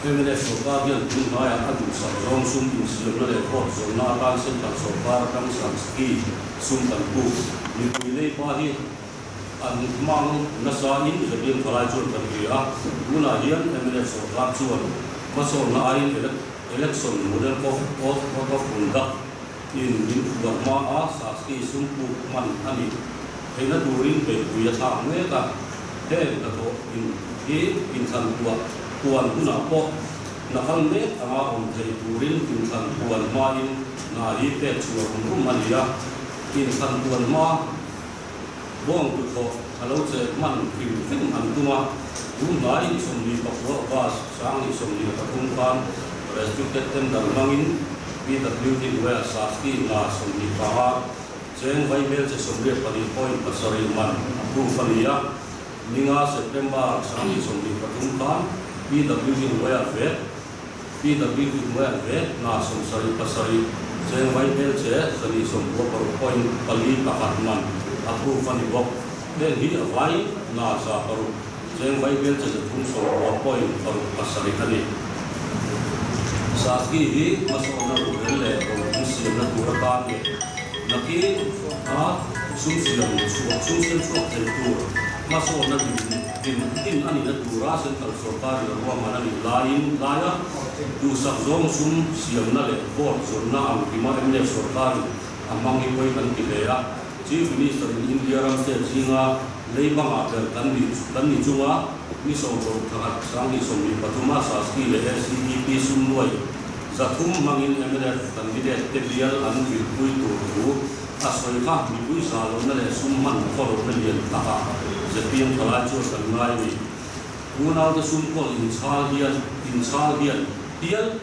MNF Sokagian Tunaya Adu Sabzong Sum Insiam Nale Kot Zona Tan Sentan Sokar Kang Sanski Sum Tanku Nipulei Pahi An Mang Nasain Zabim Kalajul Tankia Guna Hian MNF Sokar Chuan Masol Nain election model of Kunda in Burma Saski Sumpu Man Ani Hena Durin Beguya Meta Hen Tato in San Tuan Guna Po Nakalme Ama on Durin in San Tuan Main Nahi Petua Rumania in San Tuan Ma Bong Tuko Alote Man Film Antuma Rumai Sumli Papua Bas Sangi Sumli Pakumpan Restricted Tender Mangin PWD Where Saski Na Sumli Paha Jeng Vaibel Sumli Pani Point Pasari Man Apprufania Ninga September Sangi Sumli Pakumpan PWD Where Na Sumsari Pasari Jeng Vaibel Sani Sumbo Point Pali Pakatman Apprufani Bok Then he avai na sa paru Jeng Vaibel Tum Sumbo Point Paru Pasari Kani Saski hi masona rele o Muslim na Turkan Naki Sumsiam Sumsiam Tur masona din ani na Tura Central Sokar Ruwa Manani Lain Laya Du Sabzong Sum Siam na le Port Zona Ang Kima MNF Sokar Amang Ipoi Kan Kilea Chief Minister in India Ramsey Singa Leibang Abel Tani Junga Misong Kahat Sangi Somni Patuma Saski le SCEP Sumwai Zakum Mangin MNF Candidate Tebial An Wilpui Turu Asoi Kah Wilpui Salon le Summan Follow Million Taka Zepiam Kalacho Kangai Una the Sumpol in Chaldian Tiel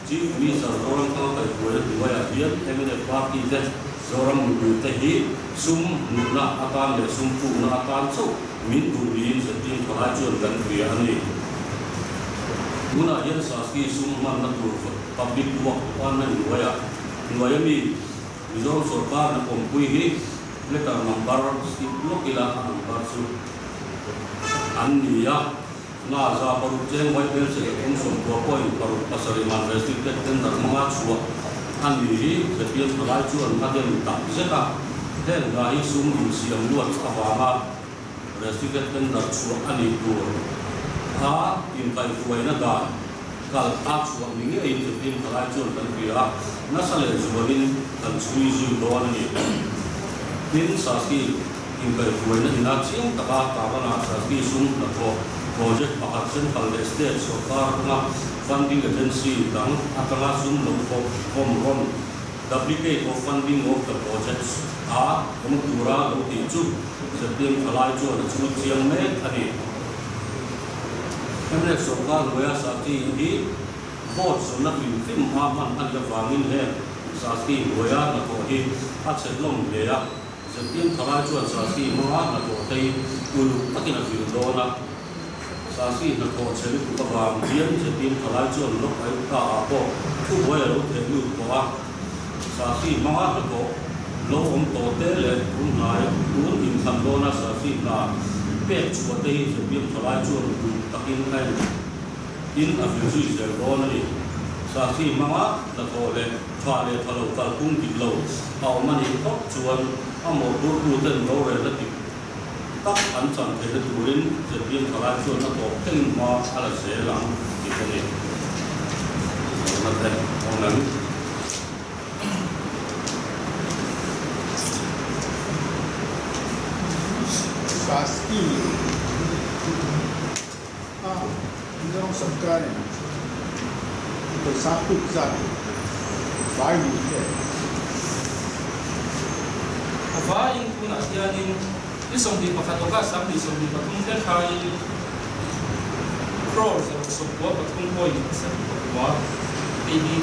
Chief Minister Orang Kakai Kuya Tiel MNF Party Teh Zoram Tehi Sum Nuna Akan le Sumpu Na Akan So Min Durin Zepiam Kalacho dan Kriani Guna Yan Saski Summan Natur Public Work Wana Nuaya Mi Rizal Sorkar na Pompuihi Letar Nambar Skiplo Kila Nambar Su Aniya Na Za Paru Jeng Vaibel Sekum Sumpo Point Paru Pasariman Restricted Tender Mga Suwa Anihi Zepiam Kalacho An Kadem Tak Zeka Den Gahi Sum Insiam Luat Avama Restricted Tender Suwa Anitur Inkai Kuwaina Dan Kal Aksuwa Mingi Ayin Zepiam Kalacho An Kira Nasale Zuwarin Kan Suizu Doan Ni Din Saski Inkai Kuwaina Inaksing Taka Kabana Saski Sum Nato Project Pakat Central Estate Sokar Na Funding Agency Dang Akala Sum Loko Komron Duplicate of funding of the projects Kemutura Loti Chu Zepiam Kalacho An Suciang Me Tadi MNF Sokar Goya Saki Ini Bot Sunat Film Haman Anda Fangin He Saski Goya Nakohi Atsetlong Leya Zepiam Kalacho An Saski Mga Nakohi Ulu Takina Fildona Saski Nakot Seri Kupabang Dian Zepiam Kalacho An Lok Ayuka Apo Kuboya Lok Telu Koa Saski Mga Nako Lo Om Tote Le Unay Incandona Saski Na Pek Suwatay Zepiam Kalacho An Takin Kain In Afilsu Zergona Saksi Mama Nakole Fale Palo Kalkung Kilo How Mani Top Chuan Amo Burden Lore Lati Tak Ansan Kede Turin Zepiam Kalacho Nako Teng Ma Ala Selang Ikone Nate Onan Saski Não Samkari Bersatu Zat Bayi Avain Kuna Yanin Isong di Pakatoka Sambi Isong di Patungkan Hai Crores of Sopwa Patung Boy Sa Pakwa Baby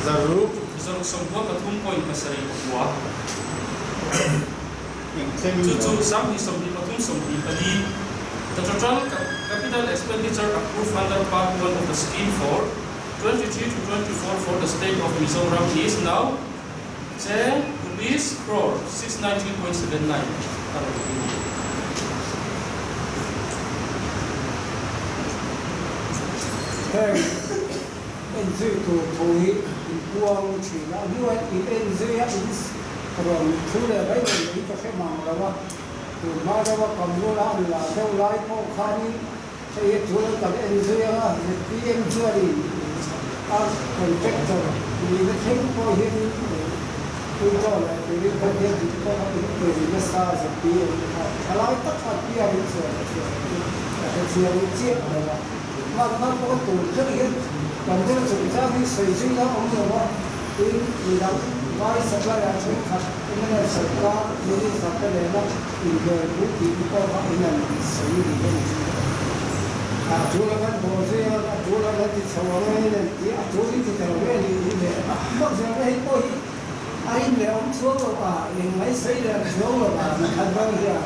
Zaru Isong Sopwa Patung Boy Pasari Pakwa Yang Tutu Sambi Isong di Patung Sombi Padi The total capital expenditure approved under Part 1 of the scheme for 23 to 24 for the state of Mizoram is now 10 rupees crore 690.79. Hey, in to hit buông chỉ là như vậy thì in dưới rồi thứ là đấy thì có cái mảng là what từ mà đó cầm vô là đâu lại có khá đi cái chỗ là cái in dưới á thì em chưa đi contractor thì nó thấy có hiện tôi cho là cái vấn đề thì có cái gì nó xa rồi thì lại tất cả cái gì rồi cái chuyện chết rồi mà có tổ chức hiện còn cái chúng ta đi xây dựng nó ông rồi đó thì đang vai sắp lại là chúng ta cái này sắp ra thì sắp tới đây nó thì rồi cũng thì có cái này xây dựng cái này chú là cái bộ gì chú là cái sao này thì chú thì cái này thì mà giờ cái có anh này ông xuống rồi mà nhưng mấy xây là xuống rồi mà thành ra gì à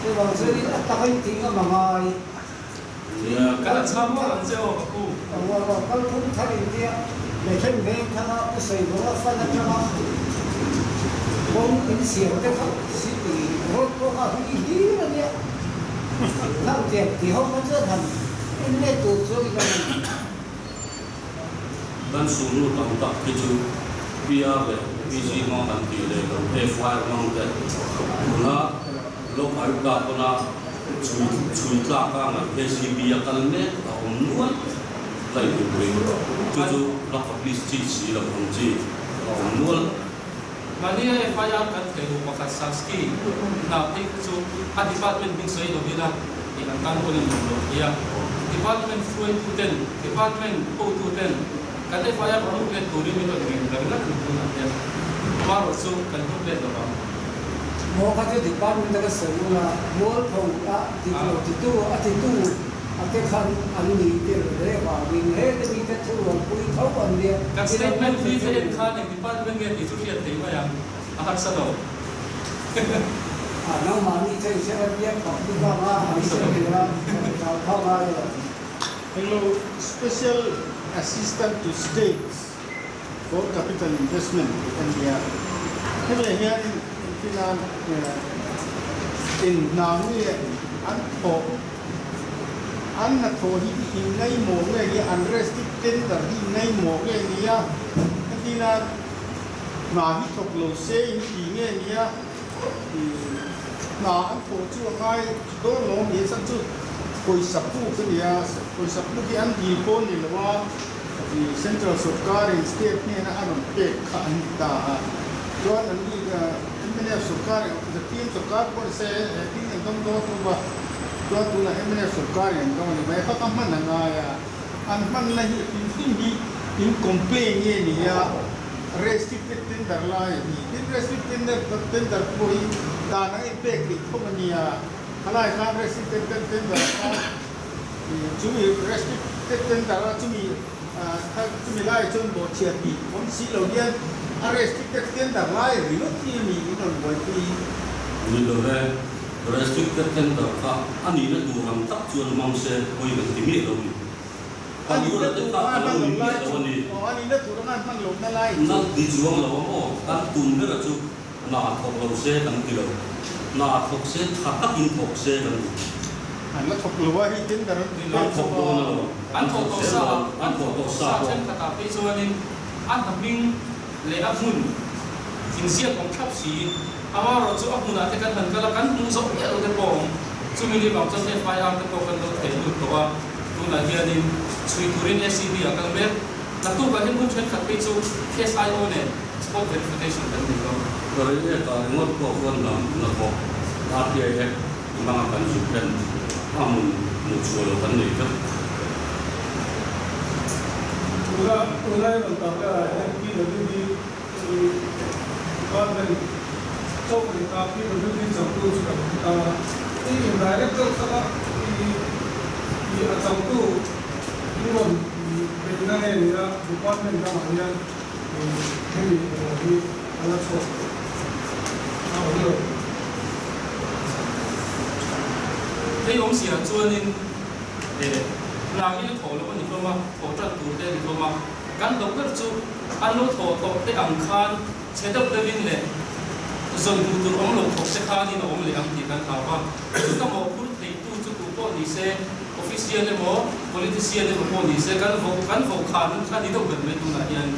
cái bộ gì ta cái tiếng mà ngoài cái là sao mà anh sẽ học cô cái cũng thay đi để thêm về thằng nó cái xây nó phân ra cho nó không cái xỉu cái không xỉu rồi có cái gì nữa nhé thằng tiền thì không có chưa thành nên tụt rồi cái dan sunu tam tak keju biya be biji ngong an ti le ko f5 ngong te na lo ai ka kona chui ka ka na hcb ya kan ne ta om nuan lai ku ri chu la publish chi la om ji om nuan Mania FIR kan theo pakat saski na ik chu a department bing sei do bila ilang kan ko ning lo ya department fluid to 10 department o to 10 kan FIR ko le to ri mi to ri la ku na ya maro chu kan ko le do ba mo ka cái department cái sở là mua thầu thì tu cái khăn anh nghỉ tiền để vào mình hết cái cái thu rồi cuối thấu còn đi kan statement fi fe en khan department ge ti chu hiat thei ma ya a har sa do nó mà đi chơi xe biết còn đi qua mà đi xe thì là thao mà Hello, Special Assistant to States for Capital Investment India. Thế này here in Finland in Namibia anh là thổ hi in ngay mổ này cái unrestricted là hi ngay mổ cái này á thì là mà hi thuộc lô xe in thì nghe này á thì mà anh thổ chưa ngay đó nó nghĩa sản xuất hồi sắp tu cái này á hồi sắp tu cái anh đi con này là thì central सरकार state này là anh bị khăn ta đó là những cái MNF सरकार the team सरकार को से तीन एकदम दो तो đó là MNF सरकार này đó là mấy phát âm mình là anh mình là in complain như này à restricted tender lại thì restricted tender coi ta nói impact thì không anh à hay là restricted tender thì chúng mình restricted tender là chúng mình lại chúng bộ chia thì cũng xí đầu tiên restricted tender lại thì lúc kia mình còn gọi thì ni lo re restricted tender ka ani na du ram tak chuan mang se koi ga ti mi lo ni ani na tu ta lo ni mi lo ni anh na tu ram man lo na lai na di chuang lo mo kan tum ne ra chu na thok lo se kan ti lo na thok se tha tak in thok se kan anh nó thuộc lúa thì tính là na thok lo na lo an thok to sa an thok to sa sa chen ta pe chuanin an bing le a mun in sia kong thap si amaro chu a huna te kan han kala kan mu zo ya lo te pom chu mi li bang chan te FIR te ko kan lo te lu to wa tu na hianin chui turin SCB a kan ber la tu ka hin mun chen khat pe chu SIO ne spot verification kan ni lo rồi cái ta ngot ko kon na ko RTI mga kan supen amun mu chulo kan ni ka ulai bangka ki lebih di department so kapi lebih di satu ini director sama di satu ini dengan ini ya department kamayan ini di alat so cái ông xia chuanin là cái thổ nó còn nhiều mà thổ trật tủ đây nhiều mà căn độc cái chú anh nó thổ thổ cái ẩm khan chế độc cái viên này rồi tụ ông lộc thổ sẽ khan đi nó ông lại ẩm thì căn thảo mà chúng ta một phút thì tu chú tụ có đi xe official mo politician mo po ni se kan vo khan ni do kan me tu na yan